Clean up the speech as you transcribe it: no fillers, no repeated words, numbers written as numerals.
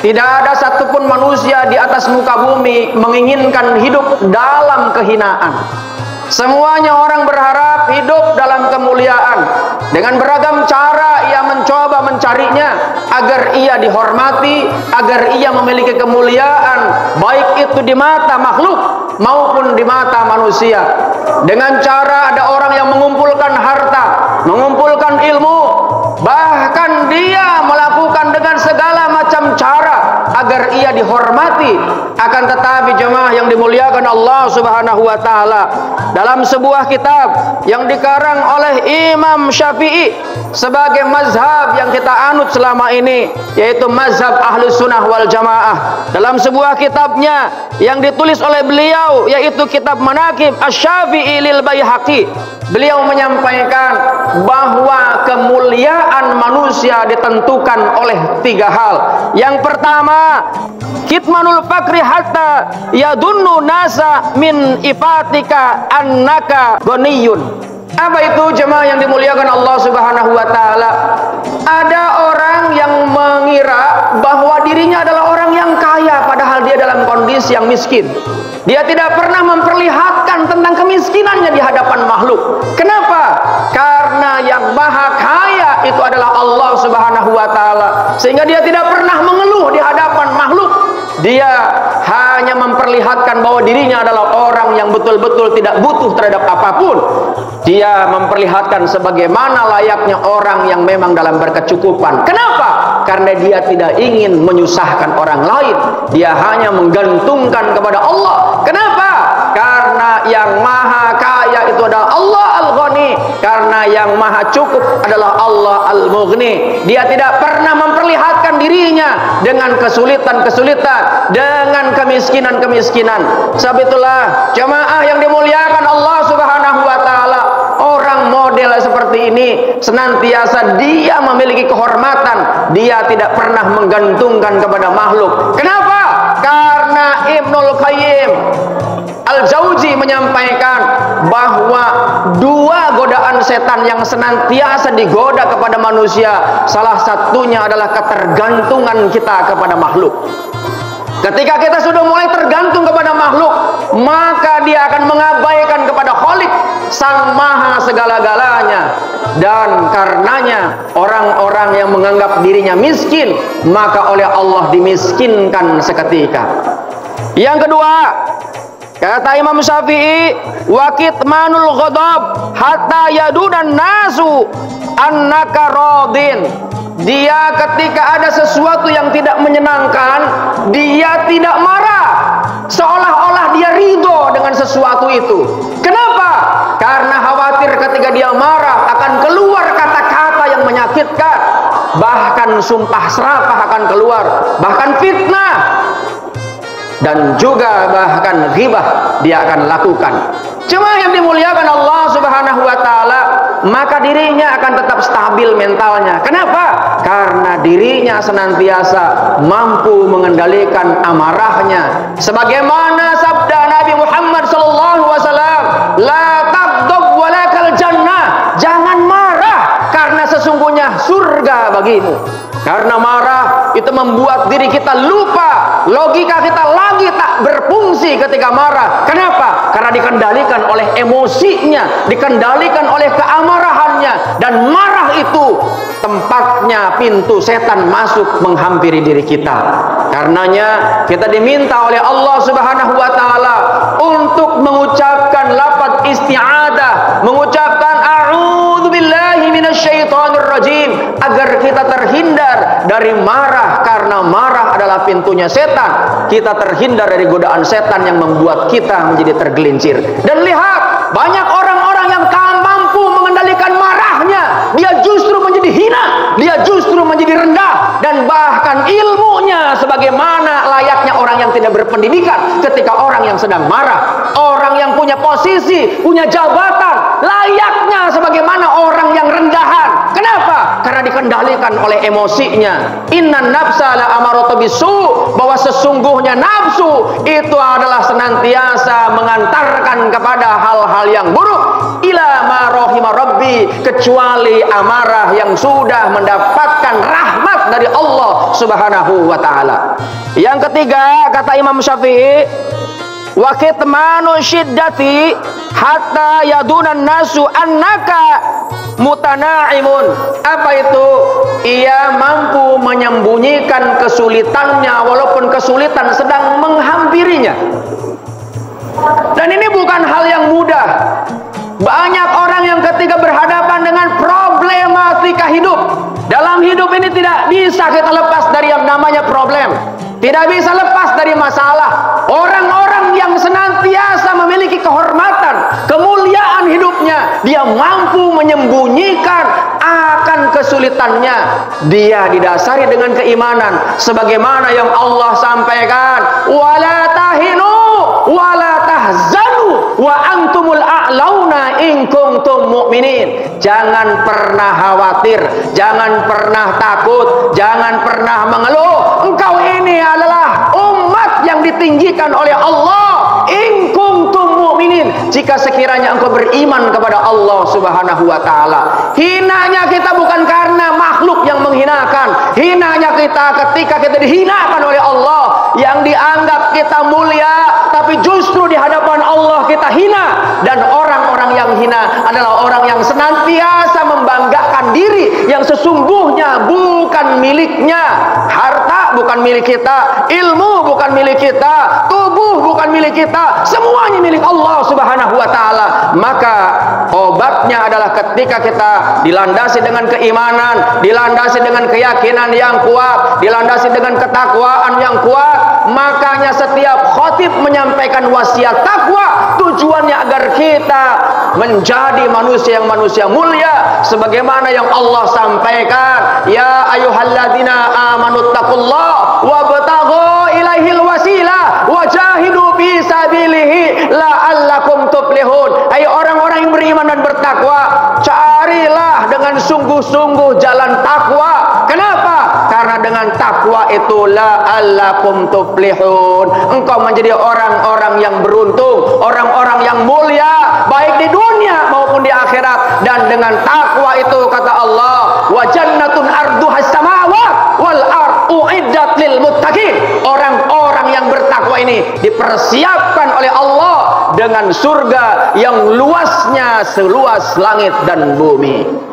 Tidak ada satupun manusia di atas muka bumi menginginkan hidup dalam kehinaan. Semuanya orang berharap hidup dalam kemuliaan. Dengan beragam cara ia mencoba mencarinya agar ia dihormati, agar ia memiliki kemuliaan, baik itu di mata makhluk maupun di mata manusia. Dengan cara ada orang yang mengumpulkan harta, mengumpulkan ilmu, bahkan dia melakukan dengan segala macam cara agar ia dihormati. Akan tetapi jemaah yang dimuliakan Allah Subhanahu wa taala, dalam sebuah kitab yang dikarang oleh Imam Syafi'i sebagai mazhab yang kita anut selama ini, yaitu mazhab Ahlus Sunnah wal Jamaah, dalam sebuah kitabnya yang ditulis oleh beliau, yaitu kitab Manaqib Asy-Syafi'i lil Baihaqi, beliau menyampaikan bahwa kemuliaan manusia ditentukan oleh 3 hal. Yang pertama, kitmanul fakri hatta yadunnu nasa min ifatika annaka ghaniyun. Apa itu jemaah yang dimuliakan Allah Subhanahu wa taala? Ada orang yang mengira bahwa dirinya adalah orang yang kaya padahal dia dalam kondisi yang miskin. Dia tidak pernah memperlihatkan tentang kemiskinannya di hadapan makhluk. Kenapa? Karena yang maha kaya itu adalah Allah Subhanahu wa taala. Sehingga dia tidak pernah mengeluh di hadapan makhluk. Dia hanya memperlihatkan bahwa dirinya adalah orang yang betul-betul tidak butuh terhadap apapun. Dia memperlihatkan sebagaimana layaknya orang yang memang dalam berkecukupan. Kenapa? Karena dia tidak ingin menyusahkan orang lain. Dia hanya menggantungkan kepada Allah. Kenapa? Karena yang maha kaya itu adalah Allah Al-Ghani. Karena yang maha cukup adalah Allah Al-Mughni. Dia tidak pernah memperlihatkan dirinya dengan kesulitan-kesulitan, dengan kemiskinan-kemiskinan. Sebab itulah jemaah yang dimuliakan Allah Subhanahu wa taala, orang model seperti ini senantiasa dia memiliki kehormatan. Dia tidak pernah menggantungkan kepada makhluk. Kenapa? Karena Ibnul Qayyim Al-Jauzi menyampaikan bahwa 2 godaan setan yang senantiasa digoda kepada manusia, salah satunya adalah ketergantungan kita kepada makhluk. Ketika kita sudah mulai tergantung kepada makhluk, maka dia akan mengabaikan kepada Khalik, Sang Maha segala-galanya. Dan karenanya orang-orang yang menganggap dirinya miskin, maka oleh Allah dimiskinkan seketika. Yang kedua, kata Imam Syafi'i, wa kitmanul ghadab hatta yadunan nasu annaka radin. Dia ketika ada sesuatu yang tidak menyenangkan, dia tidak marah, seolah-olah dia ridho dengan sesuatu itu. Kenapa? Karena khawatir ketika dia marah akan keluar kata-kata yang menyakitkan, bahkan sumpah serapah akan keluar, bahkan fitnah, dan juga bahkan ghibah dia akan lakukan. Cuma yang dimuliakan Allah Subhanahu wa taala, maka dirinya akan tetap stabil mentalnya. Kenapa? Karena dirinya senantiasa mampu mengendalikan amarahnya. Sebagaimana sabda Nabi Muhammad SAW, la taghdab walakal jannah. Jangan marah, karena sesungguhnya surga bagimu. Karena marah itu membuat diri kita lupa, logika kita lagi tak berfungsi ketika marah. Kenapa? Karena dikendalikan oleh emosinya, dikendalikan oleh keamarahannya, dan marah itu tempatnya pintu setan masuk menghampiri diri kita. Karenanya kita diminta oleh Allah Subhanahu wa taala untuk mengucapkan lafaz isti'adah, mengucapkan a'udzubillahi minasyaitonir rajim, agar kita terhindar dari marah, karena marah adalah pintunya setan. Kita terhindar dari godaan setan yang membuat kita menjadi tergelincir. Dan lihat, banyak orang-orang yang mampu mengendalikan marahnya, dia justru menjadi hina, dia justru menjadi rendah, dan bahkan ilmunya sebagaimana layaknya orang yang tidak berpendidikan. Ketika orang yang sedang marah, orang yang punya posisi, punya jabatan, layaknya sebagaimana orang yang rendahan. Kenapa? Karena dikendalikan oleh emosinya. Innan nafsa la amaratu bisu, bahwa sesungguhnya nafsu itu adalah senantiasa mengantarkan kepada hal-hal yang buruk. Ila ma rahima rabbi, kecuali amarah yang sudah mendapatkan rahmat rahmat dari Allah Subhanahu wa taala. Yang ketiga, kata Imam Syafi'i, wa kitmanu syiddati hatta yadunan nasu annaka mutanaimun. Apa itu? Ia mampu menyembunyikan kesulitannya walaupun kesulitan sedang menghampirinya. Dan ini bukan hal yang mudah. Banyak orang yang ketika berhadapan dengan problematika hidup, dalam hidup ini tidak bisa kita lepas dari yang namanya problem, tidak bisa lepas dari masalah. Orang-orang yang senantiasa memiliki kehormatan, kemuliaan hidupnya, dia mampu menyembunyikan akan kesulitannya. Dia didasari dengan keimanan, sebagaimana yang Allah sampaikan, wala tahinu wala tahzanu wa antumul a'launa in kuntum mu'minin. Jangan pernah khawatir, jangan pernah takut, jangan pernah mengeluh. Engkau ini adalah umat yang ditinggikan oleh Allah. In kuntum mu'minin, jika sekiranya engkau beriman kepada Allah Subhanahu wa taala. Hinanya kita bukan karena makhluk yang menghinakan. Hinanya kita ketika kita dihinakan oleh Allah, yang dianggap kita mulia, tapi justru di hadapan Allah kita hina. Dan orang-orang yang hina adalah orang yang senantiasa membanggakan diri yang sesungguhnya bukan miliknya. Harta bukan milik kita, ilmu bukan milik kita, tubuh bukan milik kita, semuanya milik Allah Subhanahu wa taala. Maka obatnya adalah ketika kita dilandasi dengan keimanan, dilandasi dengan keyakinan yang kuat, dilandasi dengan ketakwaan yang kuat. Makanya setiap khatib menyampaikan wasiat takwa, tujuannya agar kita menjadi manusia yang mulia, sebagaimana yang Allah sampaikan, ya ayyuhalladzina amanu taqullaha wabtaghu ilaihil wasilah wajahidu fi sabilihi la'allakum tuflihun. Hai orang-orang yang beriman dan bertakwa, carilah dengan sungguh-sungguh jalan takwa. Kenapa? Karena dengan takwa itu la'allakum tuflihun, engkau menjadi orang-orang yang beruntung, orang-orang yang mulia, baik di dunia maupun di akhirat. Dan dengan takwa itu, kata Allah, wa jannatun arduhas samawat wal ard uiddat lil muttaqin. Orang-orang yang bertakwa ini dipersiapkan oleh Allah dengan surga yang luasnya seluas langit dan bumi.